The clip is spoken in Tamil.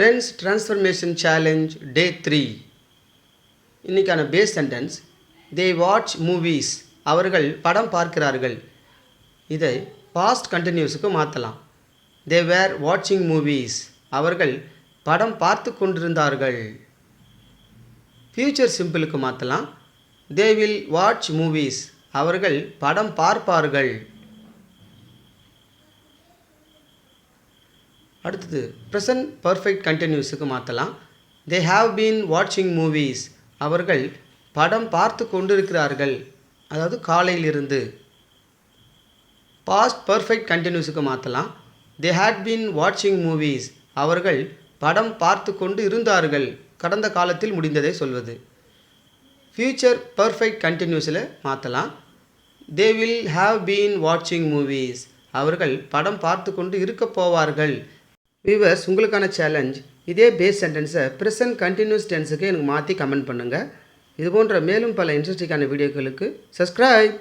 Tense transformation challenge day 3. இன்றைக்கான base sentence they watch movies. அவர்கள் படம் பார்க்கிறார்கள். இதை பாஸ்ட் கண்டினியூஸுக்கு மாற்றலாம். தே வேர் வாட்சிங் மூவிஸ். அவர்கள் படம் பார்த்து கொண்டிருந்தார்கள். ஃபியூச்சர் சிம்பிளுக்கு மாற்றலாம். They will watch movies. அவர்கள் படம் பார்ப்பார்கள். அடுத்தது ப்ரெசன்ட் பர்ஃபெக்ட் கண்டினியூஸுக்கு மாற்றலாம். தே ஹாவ் பீன் வாட்சிங் மூவிஸ். அவர்கள் படம் பார்த்து கொண்டிருக்கிறார்கள், அதாவது காலையிலிருந்து. பாஸ்ட் பர்ஃபெக்ட் கண்டினியூஸுக்கு மாற்றலாம். தே ஹேட் பீன் வாட்சிங் மூவிஸ். அவர்கள் படம் பார்த்து கொண்டு இருந்தார்கள், கடந்த காலத்தில் முடிந்ததை சொல்வது. ஃபியூச்சர் பர்ஃபெக்ட் கண்டினியூஸில் மாற்றலாம். தே வில் ஹாவ் பீன் வாட்சிங் மூவிஸ். அவர்கள் படம் பார்த்து கொண்டு இருக்க போவார்கள். வியூவர்ஸ், உங்களுக்கான சேலஞ்ச், இதே பேஸ் சென்டென்ஸை ப்ரெசன்ட் கண்டினியூஸ் டென்ஸுக்கு எனக்கு மாற்றி கமெண்ட் பண்ணுங்கள். இது போன்ற மேலும் பல இன்ட்ரெஸ்டிங்கான வீடியோக்களுக்கு சப்ஸ்கிரைப்.